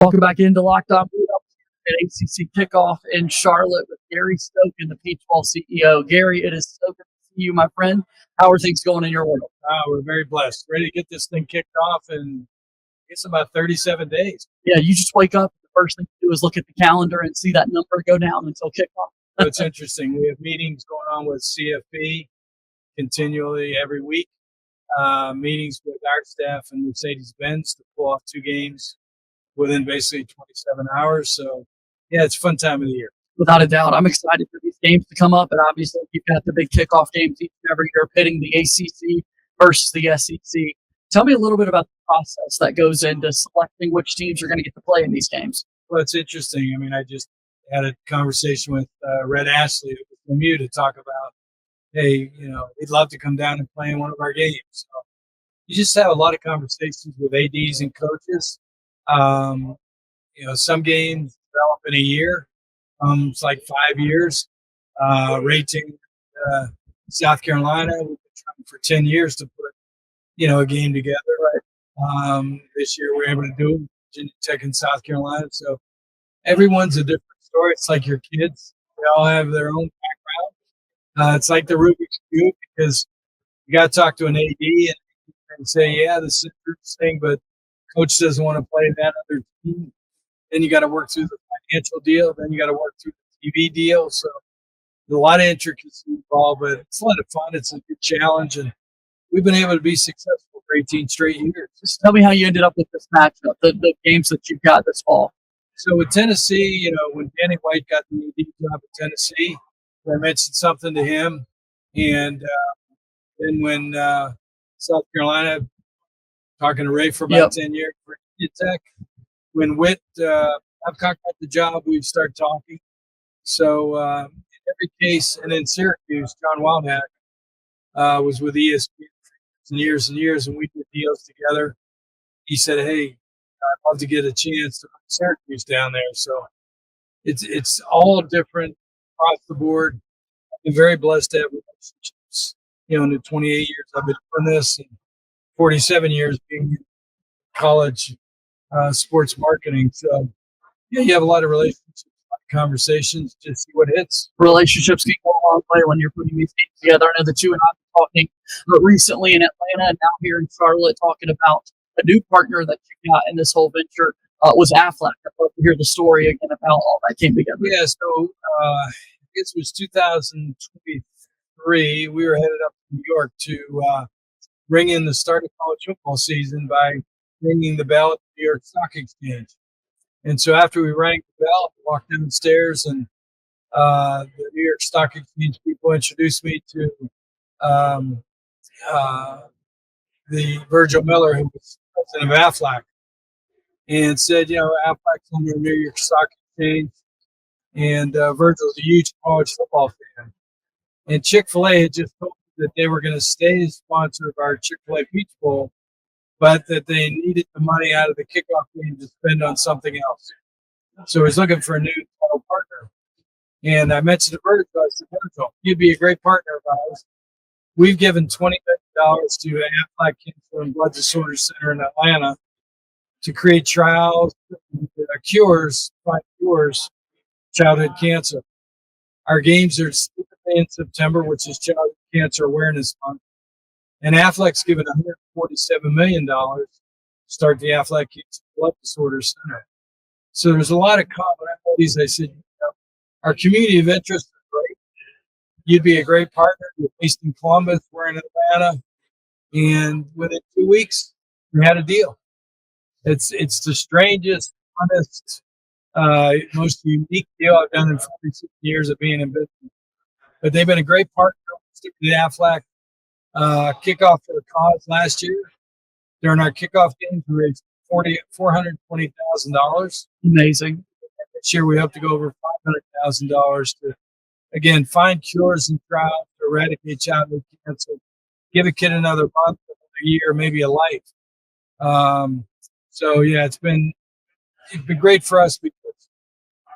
Welcome back into Locked On Blue at ACC kickoff in Charlotte with Gary Stokan, the Peach Ball CEO. Gary, it is so good to see you, my friend. How are things going in your world? We're very blessed. Ready to get this thing kicked off in it's about 37 days. Yeah, you just wake up. The first thing you do is look at the calendar and see that number go down until kickoff. It's interesting. We have meetings going on with CFP continually every week. Meetings with our staff and Mercedes-Benz to pull off 2 games within basically 27 hours. So, yeah, it's a fun time of the year. Without a doubt. I'm excited for these games to come up. And obviously, you've got the big kickoff games each and every year pitting the ACC versus the SEC. Tell me a little bit about the process that goes into selecting which teams are going to get to play in these games. Well, it's interesting. I mean, I just had a conversation with Red Ashley from you to talk about, hey, we'd love to come down and play in one of our games. So you just have a lot of conversations with ADs and coaches. Some games develop in a year. It's like 5 years. Rating South Carolina, we've been trying for 10 years to put, a game together. Right. This year we're able to do it. Virginia Tech and South Carolina. So everyone's a different story. It's like your kids. They all have their own background. It's like the Rubik's Cube because you got to talk to an AD and say, yeah, this is interesting, but coach doesn't want to play that other team. Then you got to work through the financial deal. Then you got to work through the TV deal. So there's a lot of intricacy involved, but it's a lot of fun. It's a good challenge, and we've been able to be successful for 18 straight years. Just tell me how you ended up with this matchup, the games that you've got this fall. So with Tennessee, when Danny White got the AD job at Tennessee, I mentioned something to him, and then when South Carolina, talking to Ray for about 10 years for Virginia Tech, when Witt Babcock got the job, we'd start talking. So in every case, and in Syracuse, John Wildhack was with ESPN for years and years, and we did deals together. He said, hey, I'd love to get a chance to put Syracuse down there. So it's all different across the board. I've been very blessed to have relationships. In the 28 years I've been doing this, and 47 years being in college sports marketing. So, yeah, you have a lot of relationships, a lot of conversations, just see what hits. Relationships can go a long way when you're putting these games together. I know the two and I have been talking recently in Atlanta and now here in Charlotte, talking about a new partner that you got in this whole venture was Aflac. I'd love to hear the story again about all that came together. Yeah, so I guess it was 2023. We were headed up to New York to bring in the start of college football season by ringing the bell at the New York Stock Exchange. And so after we rang the bell, I walked downstairs, and the New York Stock Exchange people introduced me to the Virgil Miller, who was president of Aflac, and said, Aflac's on the New York Stock Exchange, and Virgil's a huge college football fan. And Chick-fil-A had just told me that they were going to stay as sponsor of our Chick-fil-A Peach Bowl, but that they needed the money out of the kickoff game to spend on something else. So I was looking for a new title partner. And I mentioned to Virgil, I said, Virgil, you'd be a great partner of ours. We've given $20 million to Aflac Cancer and Blood Disorders Center in Atlanta to create trials, find cures, childhood cancer. Our games are in September, which is Childhood Cancer Awareness Month. And Aflac's given $147 million to start the Aflac Cancer Blood Disorders Center. So there's a lot of commonalities. I said, our community of interest is great. You'd be a great partner. You're based in Columbus. We're in Atlanta. And within 2 weeks, we had a deal. It's the strangest, honest, most unique deal I've done in 46 years of being in business. But they've been a great partner. The Aflac kickoff for the cause last year. During our kickoff games, we raised $420,000. Amazing. This year, we hope to go over $500,000 to, again, find cures and trials to eradicate childhood cancer, give a kid another month, another year, maybe a life. So, yeah, it's been great for us because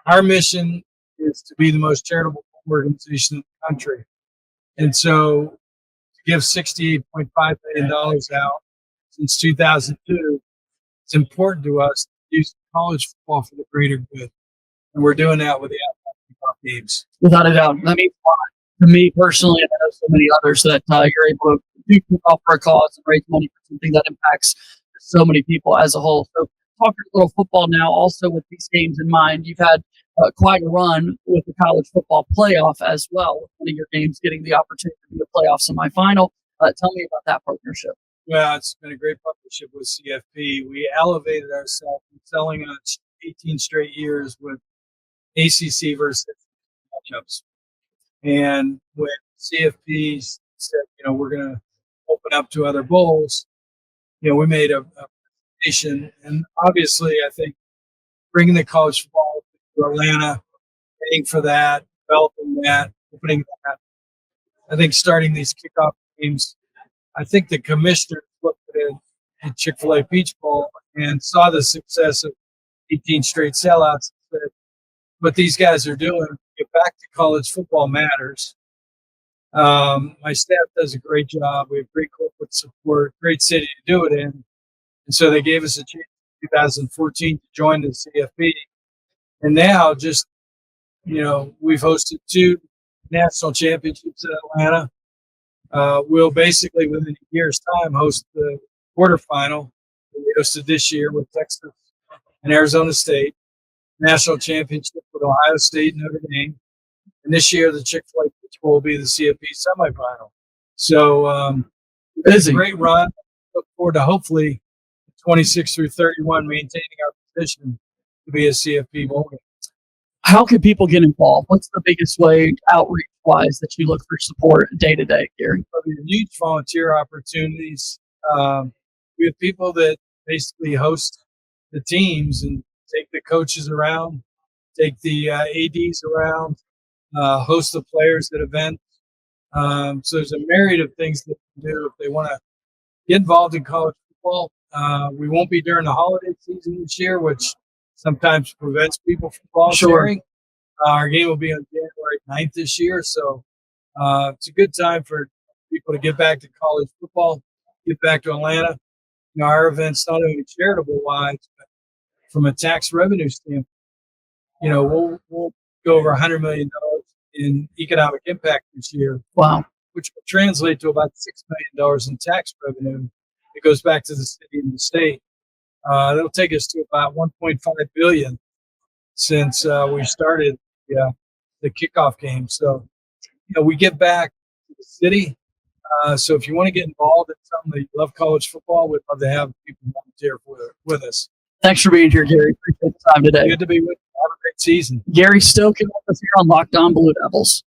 our mission is to be the most charitable organization in the country. And so to give $68.5 million out since 2002, it's important to us to use college football for the greater good. And we're doing that with the kickoff games. Without a doubt. That means a lot to me personally, and I know so many others that you're able to do kick off for a cause and raise money for something that impacts so many people as a whole. So, talking a little football now, also with these games in mind, you've had quite a run with the college football playoff as well, with one of your games getting the opportunity to be a playoff semifinal. Tell me about that partnership. Well, it's been a great partnership with CFP. We elevated ourselves from selling on 18 straight years with ACC versus matchups. And when CFP said, we're going to open up to other bowls, we made a presentation. And obviously, I think bringing the college football to Atlanta, paying for that, developing that, opening that, I think starting these kickoff games, I think the commissioner looked at Chick-fil-A Peach Bowl and saw the success of 18 straight sellouts and said, what these guys are doing, get back to college football matters. My staff does a great job. We have great corporate support, great city to do it in. And so they gave us a chance in 2014 to join the CFP. And now we've hosted 2 national championships in Atlanta. We'll basically, within a year's time, host the quarterfinal that we hosted this year with Texas and Arizona State, national championship with Ohio State and Notre Dame. And this year, the Chick-fil-A Peach Bowl will be the CFP semifinal. So it's a great run. Look forward to hopefully 26 through 31 maintaining our position to be a CFP bowl game. How can people get involved? What's the biggest way, outreach-wise, that you look for support day to day, Gary? We have huge volunteer opportunities. We have people that basically host the teams and take the coaches around, take the ADs around, host the players at events. So there's a myriad of things that they can do if they want to get involved in college football. We won't be during the holiday season this year, which sometimes prevents people from volunteering. Sure. Our game will be on January 9th this year. So it's a good time for people to get back to college football, get back to Atlanta. Our event's not only charitable-wise, but from a tax revenue standpoint, we'll go over $100 million in economic impact this year. Wow. Which will translate to about $6 million in tax revenue. It goes back to the city and the state. That'll take us to about $1.5 billion since we started the kickoff game. So, we get back to the city. So if you want to get involved in something that you love college football, we'd love to have people volunteer with us. Thanks for being here, Gary. Appreciate the time today. Good to be with you. Have a great season. Gary Stokan with us here on Locked On Blue Devils.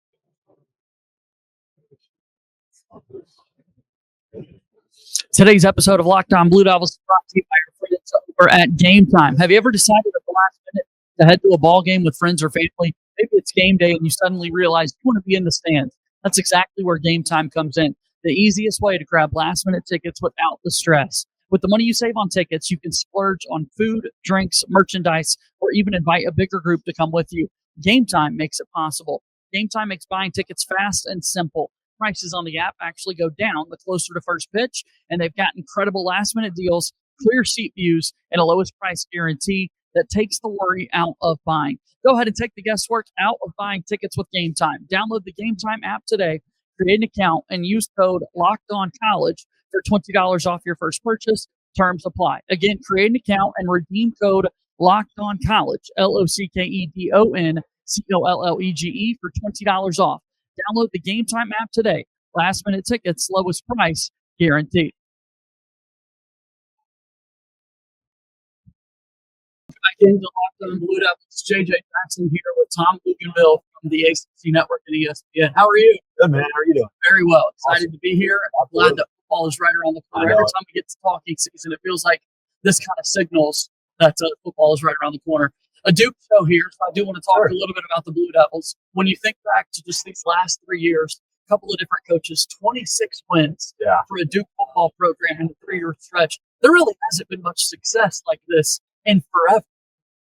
Today's episode of Locked On Blue Devils is brought to you by our friends over at Game Time. Have you ever decided at the last minute to head to a ball game with friends or family? Maybe it's game day and you suddenly realize you want to be in the stands. That's exactly where Game Time comes in. The easiest way to grab last-minute tickets without the stress. With the money you save on tickets, you can splurge on food, drinks, merchandise, or even invite a bigger group to come with you. Game Time makes it possible. Game Time makes buying tickets fast and simple. Prices on the app actually go down the closer to first pitch, and they've got incredible last-minute deals, clear seat views, and a lowest price guarantee that takes the worry out of buying. Go ahead and take the guesswork out of buying tickets with Game Time. Download the Game Time app today, create an account, and use code LOCKEDONCollege for $20 off your first purchase. Terms apply. Again, create an account and redeem code LOCKEDONCollege, LOCKEDONCOLLEGE for $20 off. Download the Game Time app today. Last minute tickets, lowest price guaranteed. Back into Locked On Blue Devils. JJ Jackson here with Tom Luginbill from the ACC Network and ESPN. How are you? Good, man. How are you doing? Very well. Excited to be here. I'm glad that football is right around the corner. Every time we get to talking season, it feels like this kind of signals that football is right around the corner. A Duke show here, so I do want to talk a little bit about the Blue Devils. When you think back to just these last 3 years, a couple of different coaches, 26 wins for a Duke football program in a 3-year stretch. There really hasn't been much success like this in forever.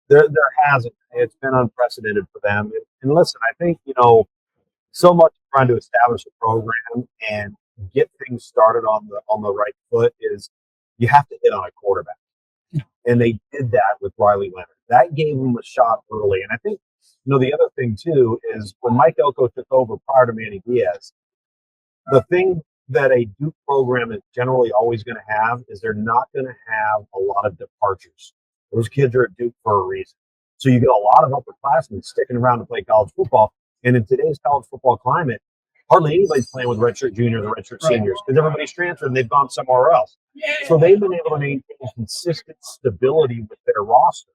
There hasn't. It's been unprecedented for them. And listen, I think, so much trying to establish a program and get things started on the right foot is you have to hit on a quarterback. And they did that with Riley Leonard. That gave him a shot early. And I think, the other thing too is when Mike Elko took over prior to Manny Diaz, the thing that a Duke program is generally always going to have is they're not going to have a lot of departures. Those kids are at Duke for a reason. So you get a lot of upperclassmen sticking around to play college football. And in today's college football climate, hardly anybody's playing with redshirt juniors or redshirt seniors because everybody's transferred and they've gone somewhere else. So they've been able to maintain consistent stability with their roster,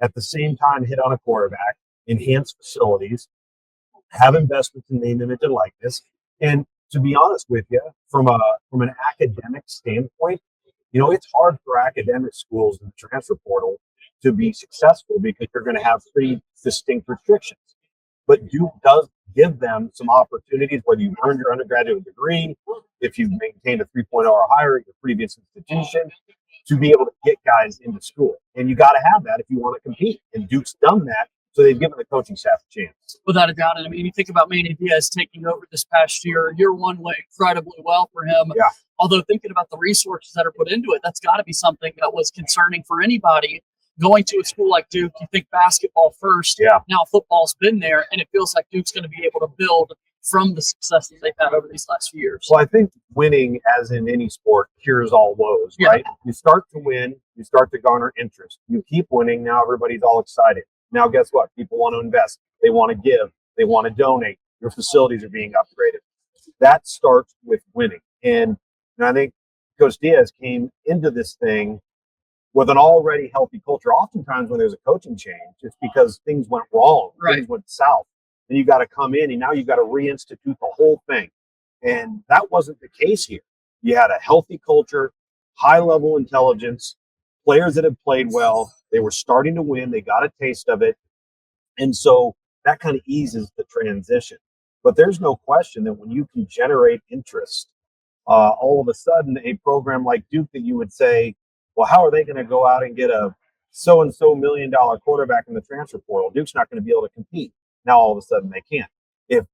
at the same time hit on a quarterback, enhance facilities, have investments in name, image, and likeness. And to be honest with you, from an academic standpoint, it's hard for academic schools in the transfer portal to be successful because you're going to have pretty distinct restrictions. But Duke does give them some opportunities, whether you've earned your undergraduate degree, if you've maintained a 3.0 or higher at your previous institution, to be able to get guys into school. And you got to have that if you want to compete. And Duke's done that, so they've given the coaching staff a chance. Without a doubt. And I mean, you think about Manny Diaz taking over this past year. Year one went incredibly well for him. Yeah. Although thinking about the resources that are put into it, that's got to be something that was concerning for anybody going to a school like Duke. You think basketball first. Yeah. Now football's been there, and it feels like Duke's going to be able to build from the successes they've had over these last few years. Well, I think winning, as in any sport, cures all woes, right? You start to win, you start to garner interest. You keep winning, now everybody's all excited. Now, guess what? People want to invest. They want to give. They want to donate. Your facilities are being upgraded. That starts with winning. And I think Coach Diaz came into this thing with an already healthy culture. Oftentimes when there's a coaching change, it's because things went wrong, things went south. And you got to come in and now you've got to reinstitute the whole thing. And that wasn't the case here. You had a healthy culture, high level intelligence, players that had played well. They were starting to win. They got a taste of it. And so that kind of eases the transition. But there's no question that when you can generate interest, all of a sudden a program like Duke that you would say, well, how are they going to go out and get a so-and-so $1 million quarterback in the transfer portal? Duke's not going to be able to compete. Now all of a sudden they can't. If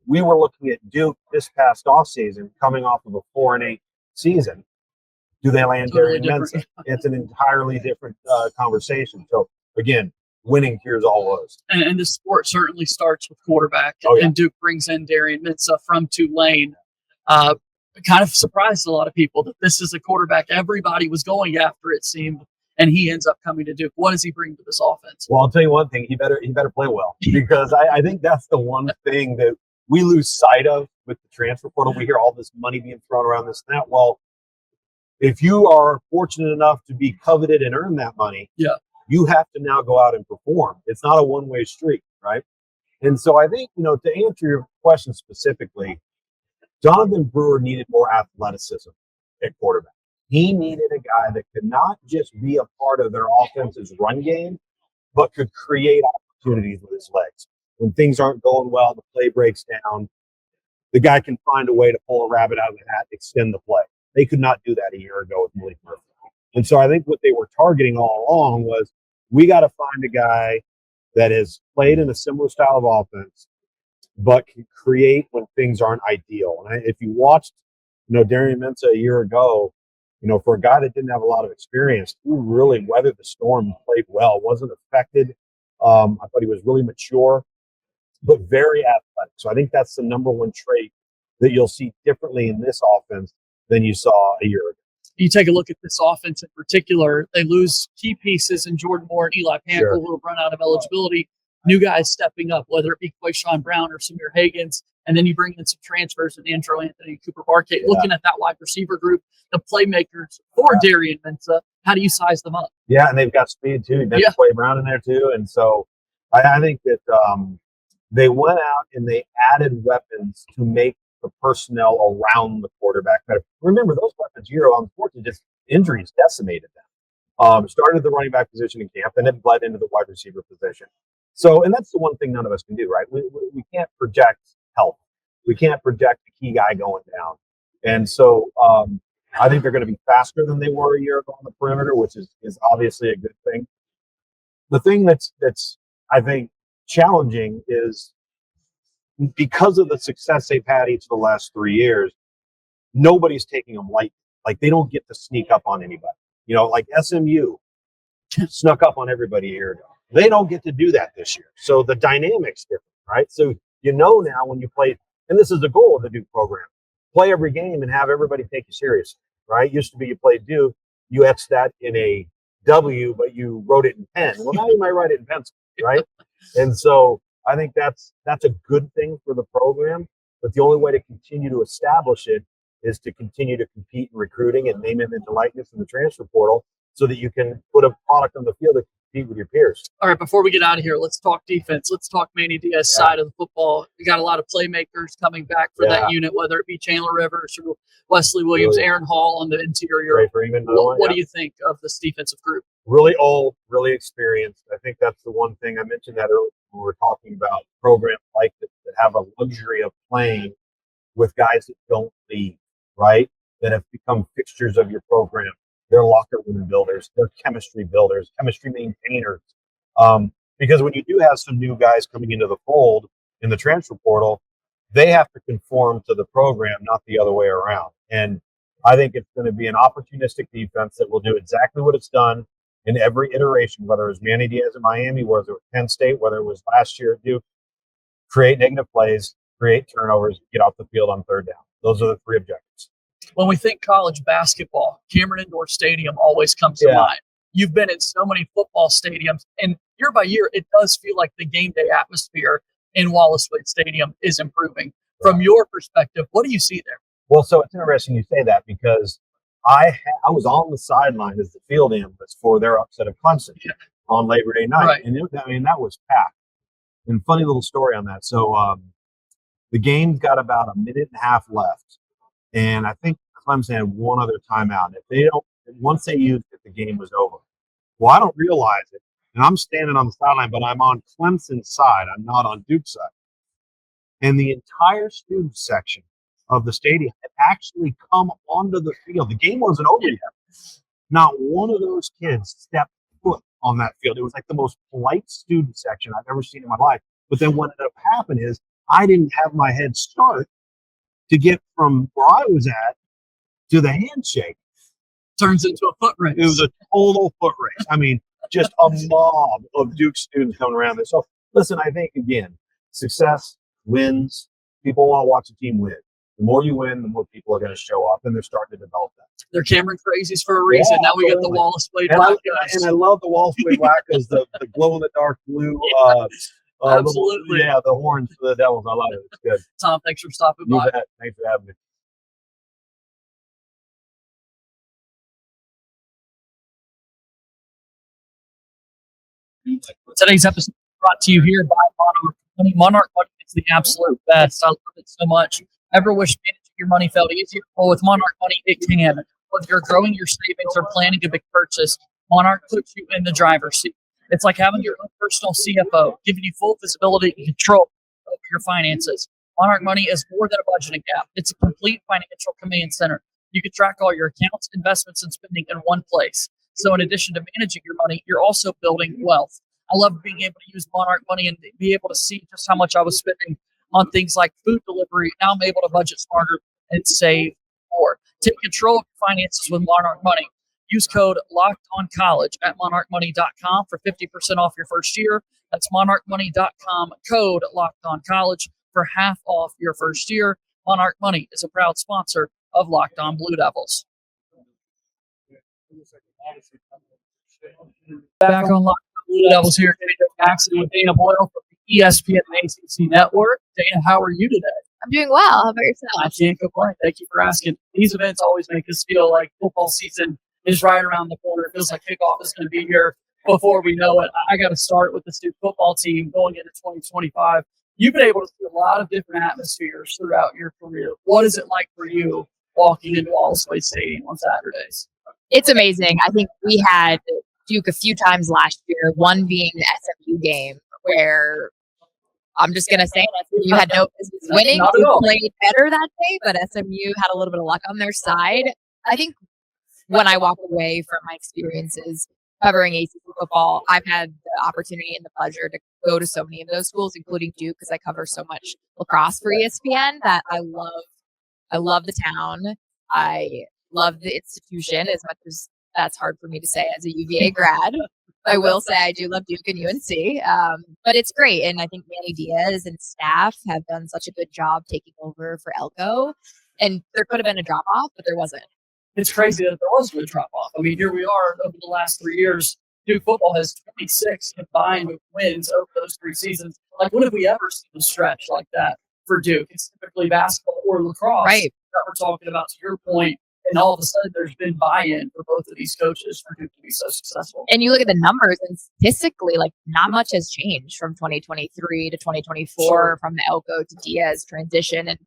we were looking at Duke this past offseason, coming off of a 4-8 season, do they land Darian Mensah? It's an entirely different conversation. So again, winning cures all woes. And the sport certainly starts with quarterback. And Duke brings in Darian Mensah from Tulane. Kind of surprised a lot of people that this is a quarterback everybody was going after, it seemed, and he ends up coming to Duke. What does he bring to this offense? Well, I'll tell you one thing. He better play well, because I think that's the one thing that we lose sight of with the transfer portal. We hear all this money being thrown around this and that. Well, if you are fortunate enough to be coveted and earn that money, you have to now go out and perform. It's not a one-way street, right? And so I think, to answer your question specifically, Jonathan Brewer needed more athleticism at quarterback. He needed a guy that could not just be a part of their offense's run game, but could create opportunities with his legs. When things aren't going well, the play breaks down, the guy can find a way to pull a rabbit out of the hat, extend the play. They could not do that a year ago with Malik Murphy. And so I think what they were targeting all along was, we got to find a guy that has played in a similar style of offense, but can create when things aren't ideal. And if you watched, Darian Mensah a year ago, for a guy that didn't have a lot of experience, he really weathered the storm and played well, wasn't affected. I thought he was really mature, but very athletic. So I think that's the number one trait that you'll see differently in this offense than you saw a year ago. You take a look at this offense in particular, they lose key pieces in Jordan Moore and Eli Pankel, who have run out of eligibility. New guys stepping up, whether it be Quayshawn Brown or Samir Hagans, and then you bring in some transfers in Andrew Anthony and Cooper Barkett. Looking at that wide receiver group, the playmakers for Darian Mensah, how do you size them up? Yeah, and they've got speed too. They've got Quay Brown in there too. And so I think that they went out and they added weapons to make the personnel around the quarterback better. Remember, those weapons, unfortunately, just injuries decimated them. Started at the running back position in camp, and it bled into the wide receiver position. So, and that's the one thing none of us can do, right? We can't project health. We can't project the key guy going down. And so I think they're going to be faster than they were a year ago on the perimeter, which is obviously a good thing. The thing that's I think challenging is, because of the success they've had each of the last 3 years, nobody's taking them lightly. Like, they don't get to sneak up on anybody. Like SMU snuck up on everybody a year ago. They don't get to do that this year. So the dynamic's different, right? So now when you play, and this is the goal of the Duke program, play every game and have everybody take you seriously, right? Used to be you played Duke, you etched that in a W, but you wrote it in pen. Well, now you might write it in pencil, right? And so I think that's a good thing for the program. But the only way to continue to establish it is to continue to compete in recruiting and name, image, and likeness in the transfer portal so that you can put a product on the field that can compete with your peers. All right, before we get out of here, let's talk defense. Let's talk Manny Diaz side of the football. We got a lot of playmakers coming back for that unit, whether it be Chandler Rivers or Wesley Williams, Aaron Hall on the interior. What do you think of this defensive group? Really old, really experienced. I think that's the one thing I mentioned that earlier when we were talking about programs like this that have a luxury of playing with guys that don't leave, right? That have become fixtures of your program. They're locker room builders. They're chemistry builders, chemistry maintainers. Because when you do have some new guys coming into the fold in the transfer portal, they have to conform to the program, not the other way around. And I think it's going to be an opportunistic defense that will do exactly what it's done in every iteration, whether it was Manny Diaz in Miami, whether it was Penn State, whether it was last year at Duke. Create negative plays, create turnovers, get off the field on third down. Those are the three objectives. When we think college basketball, Cameron Indoor Stadium always comes to mind. You've been in so many football stadiums, and year by year, it does feel like the game day atmosphere in Wallace Wade Stadium is improving. From your perspective, what do you see there? Well, so it's interesting you say that because I was on the sideline as the field analyst for their upset of Clemson on Labor Day night. Right. And that was packed. And funny little story on that. So the game's got about a minute and a half left. And I think Clemson had one other timeout. Once they used it, the game was over. Well, I don't realize it. And I'm standing on the sideline, but I'm on Clemson's side. I'm not on Duke's side. And the entire student section of the stadium had actually come onto the field. The game wasn't over yet. Not one of those kids stepped foot on that field. It was like the most polite student section I've ever seen in my life. But then what ended up happening is I didn't have my head start to get from where I was at to the handshake. Turns into a foot race. It was a total foot race. I mean, just a mob of Duke students coming around there. So listen, I think, again, success wins. People want to watch a team win. The more you win, the more people are going to show up, and they're starting to develop that. They're Cameron crazies for a reason. Now we get the Wallace Wade Black guys. And I love the Wallace Wade Black as the glow-in-the-dark blue. Absolutely. The horns for the Devils. I love it. It's good. Tom, thanks for stopping by. You bet. Thanks for having me. Today's episode is brought to you here by Monarch Money. Monarch Money is the absolute best. I love it so much. Ever wish managing your money felt easier? Well, with Monarch Money, it can. Whether you're growing your savings or planning a big purchase, Monarch puts you in the driver's seat. It's like having your own personal CFO, giving you full visibility and control over your finances. Monarch Money is more than a budgeting app. It's a complete financial command center. You can track all your accounts, investments, and spending in one place. So in addition to managing your money, you're also building wealth. I love being able to use Monarch Money and be able to see just how much I was spending on things like food delivery. Now I'm able to budget smarter and save more. Take control of your finances with Monarch Money. Use code LOCKEDONCollege at monarchmoney.com for 50% off your first year. That's monarchmoney.com, code LOCKEDONCollege for half off your first year. Monarch Money is a proud sponsor of Locked On Blue Devils. Back on Locked On Blue Devils here actually with Dana Boyle from the ESPN and ACC Network. Dana, how are you today? I'm doing well. How about yourself? I can't complain. Thank you for asking. These events always make us feel like football season is right around the corner. It feels like kickoff is going to be here before we know it. I got to start with the Duke football team going into 2025. You've been able to see a lot of different atmospheres throughout your career. What is it like for you walking into Wallace Wade Stadium on Saturdays? It's amazing. I think we had Duke a few times last year, one being the SMU game, where I'm just going to say SMU had no business winning. Duke played better that day, but SMU had a little bit of luck on their side. I think when I walk away from my experiences covering ACC football, I've had the opportunity and the pleasure to go to so many of those schools, including Duke, because I cover so much lacrosse for ESPN that I love the town. I love the institution as much as That's hard for me to say as a UVA grad. I will say I do love Duke and UNC, but it's great. And I think Manny Diaz and staff have done such a good job taking over for Elko. And there could have been a drop off, but there wasn't. It's crazy that there was no drop off. I mean, here we are over the last 3 years. Duke football has 26 combined wins over those 3 seasons. Like, when have we ever seen a stretch like that for Duke? It's typically basketball or lacrosse that we're talking about, to your point. And all of a sudden, there's been buy-in for both of these coaches for Duke to be so successful. And you look at the numbers, and statistically, like, not much has changed from 2023 to 2024, from the Elko to Diaz transition. And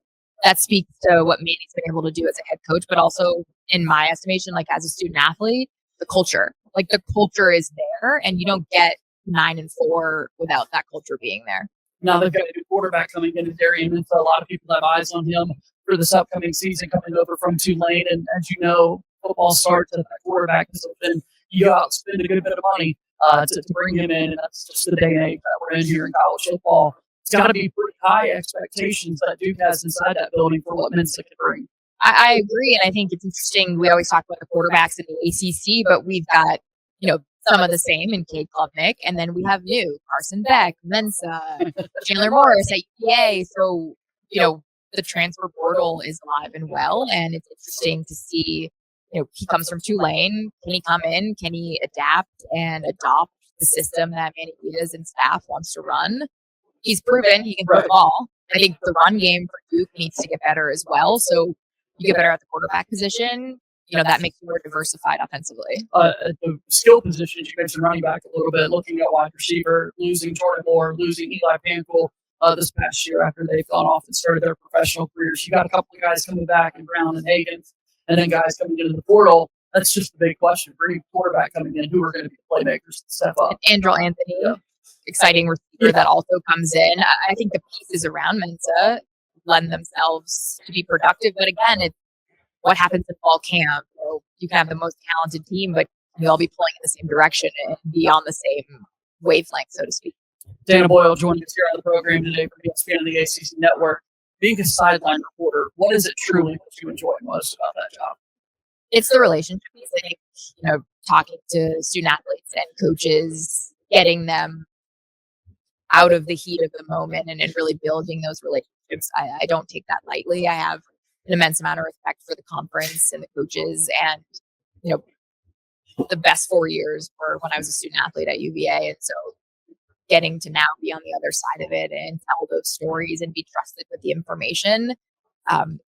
that speaks to what Manny's been able to do as a head coach, but also, in my estimation, like, as a student athlete, the culture. Like, the culture is there, and you don't get 9-4 without that culture being there. Now they've got a new quarterback coming in, Darian Mensah. A lot of people have eyes on him for this upcoming season, coming over from Tulane. And as you know, football starts at that quarterback position. You go out and spend a good bit of money to bring him in, and that's just the day and age that we're in here in college football. It's got to be pretty high expectations that Duke has inside that building for what Mensah can bring. I agree, and I think it's interesting. We always talk about the quarterbacks in the ACC, but we've got, some of the same in Cade Klubnik, and then we have new Carson Beck, Mensah, Chandler Morris at UVA. So, the transfer portal is alive and well, and it's interesting to see, he comes from Tulane. Can he come in? Can he adapt and adopt the system that Manny Diaz and staff wants to run? He's proven he can throw the ball. I think the run game for Duke needs to get better as well. So you get better at the quarterback position. That makes you more diversified offensively. The skill positions, you mentioned running back a little bit, looking at wide receiver, losing Jordan Moore, losing Eli Pankel this past year after they've gone off and started their professional careers. You got a couple of guys coming back in Brown and Hagan, and then guys coming into the portal. That's just the big question. For any quarterback coming in, who are going to be the playmakers to step up? And Andrel Anthony, exciting receiver that also comes in. I think the pieces around Mensah lend themselves to be productive. But again, it's what happens in fall camp. You can have the most talented team, but you'll all be pulling in the same direction and be on the same wavelength, so to speak. Dana Boyle joining us here on the program today from ESPN and the ACC Network. Being a sideline reporter, what is it truly that you enjoy most about that job? It's the relationship. I think, talking to student athletes and coaches, getting them out of the heat of the moment and really building those relationships. I don't take that lightly. I have an immense amount of respect for the conference and the coaches, and the best 4 years were when I was a student athlete at UVA, and so getting to now be on the other side of it and tell those stories and be trusted with the information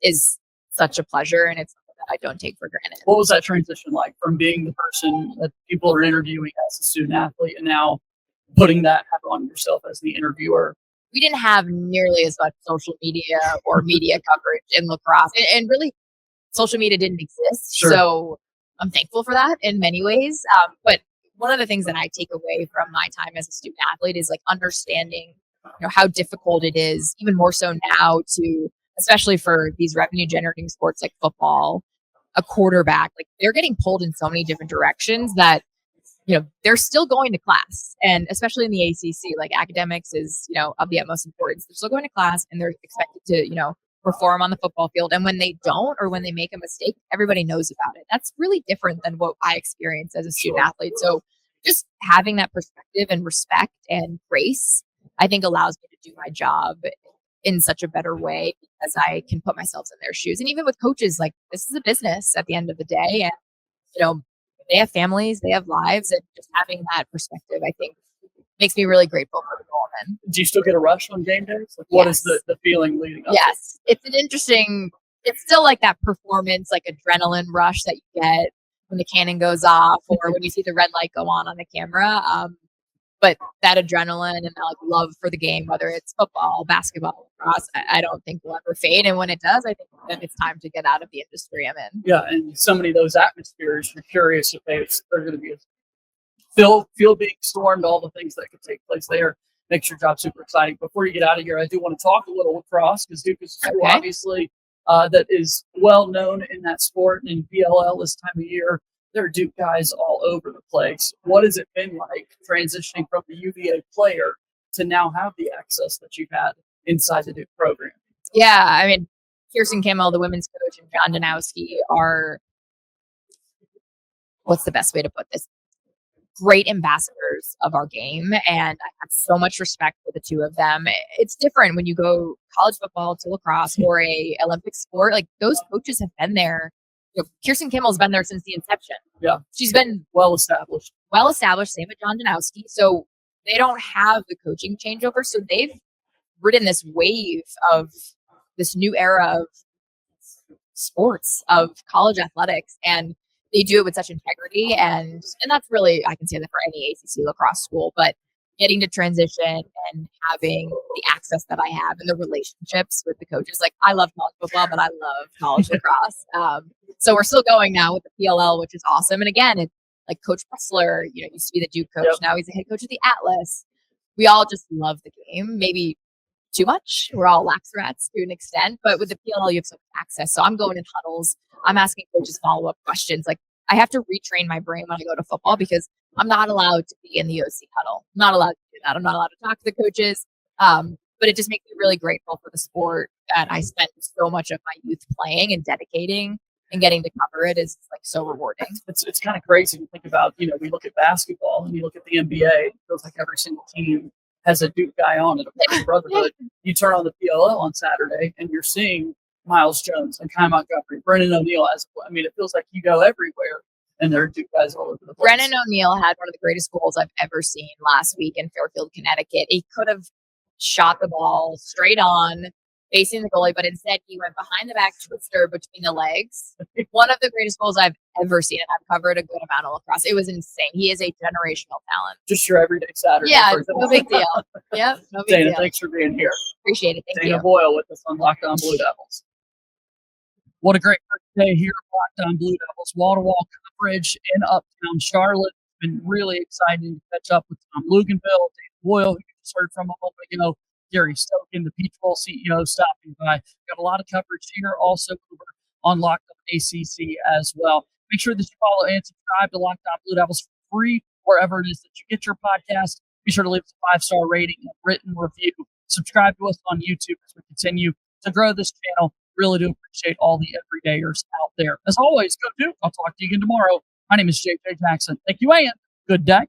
is such a pleasure, and it's something that I don't take for granted. What was that transition like from being the person that people are interviewing as a student athlete and now putting that hat on yourself as the interviewer? We didn't have nearly as much social media or media coverage in lacrosse. And really, social media didn't exist. Sure. So I'm thankful for that in many ways. But one of the things that I take away from my time as a student athlete is like understanding, how difficult it is, even more so now, to, especially for these revenue generating sports like football, a quarterback, like they're getting pulled in so many different directions that they're still going to class, and especially in the ACC, like academics is, of the utmost importance. They're still going to class, and they're expected to, perform on the football field. And when they don't, or when they make a mistake, everybody knows about it. That's really different than what I experienced as a student athlete. So just having that perspective and respect and grace, I think allows me to do my job in such a better way because I can put myself in their shoes. And even with coaches, like this is a business at the end of the day. And, they have families, they have lives, and just having that perspective, I think, makes me really grateful for the moment. Do you still get a rush on game days? Like, what is the feeling leading up? Yes. It's it's still like that performance, like adrenaline rush that you get when the cannon goes off or when you see the red light go on the camera. But that adrenaline and that like love for the game, whether it's football, basketball, lacrosse, I don't think will ever fade. And when it does, I think then it's time to get out of the industry I'm in. Yeah, and so many of those atmospheres, you're curious if they're going to be field being stormed, all the things that could take place there. Makes your job super exciting. Before you get out of here, I do want to talk a little lacrosse because Duke is a school, obviously, that is well known in that sport. And PLL this time of year, there are Duke guys all over the place. What has it been like transitioning from the UVA player to now have the access that you've had inside the Duke program? Yeah, I mean, Kirsten Kimmel, the women's coach, and John Danowski are what's the best way to put this? Great ambassadors of our game, and I have so much respect for the two of them. It's different when you go college football to lacrosse or a Olympic sport. Like those coaches have been there. Kirsten Kimmel's been there since the inception. Yeah, she's been well established. Same with John Danowski. So they don't have the coaching changeover. So they've ridden this wave of this new era of sports, of college athletics, and they do it with such integrity. And that's really, I can say that for any ACC lacrosse school, but getting to transition and having the access that I have and the relationships with the coaches. Like I love college football, but I love college lacrosse. So we're still going now with the PLL, which is awesome. And again, it's like Coach Pressler, used to be the Duke coach. Yep. Now he's the head coach of the Atlas. We all just love the game. Maybe too much. We're all lax rats to an extent, but with the PLL, you have so much access. So I'm going in huddles. I'm asking coaches follow-up questions. Like I have to retrain my brain when I go to football because I'm not allowed to be in the OC huddle. I'm not allowed to do that. I'm not allowed to talk to the coaches. But it just makes me really grateful for the sport that I spent so much of my youth playing and dedicating, and getting to cover it is like so rewarding. It's kind of crazy to think about. We look at basketball and you look at the NBA. It feels like every single team has a Duke guy on it, a brotherhood. You turn on the PLL on Saturday and you're seeing Miles Jones and Kai Montgomery, Brennan O'Neill. It feels like you go everywhere and there are Duke guys all over the place. Brennan O'Neill had one of the greatest goals I've ever seen last week in Fairfield, Connecticut. He could have shot the ball straight on, facing the goalie, but instead he went behind the back twister between the legs. One of the greatest goals I've ever seen, and I've covered a good amount of lacrosse. It was insane. He is a generational talent. Just your everyday Saturday. Yeah, no big deal. Yep, no big Dana, deal. thanks for being here. Appreciate it. Thank Dana you. Boyle with us on Locked On Blue Devils. What a great first day here at Locked On Blue Devils. Wall-to-wall coverage in Uptown Charlotte. It's been really exciting to catch up with Tom Luginbill, Dave Boyle, who you just heard from a moment ago, Gary Stokan, the Peach Bowl CEO, stopping by. Got a lot of coverage here, also over on Locked On ACC as well. Make sure that you follow and subscribe to Locked On Blue Devils for free wherever it is that you get your podcast. Be sure to leave us a 5-star rating and written review. Subscribe to us on YouTube as we continue to grow this channel. Really do appreciate all the everydayers out there. As always, go Duke. I'll talk to you again tomorrow. My name is JJ Jackson. Thank you, and good day.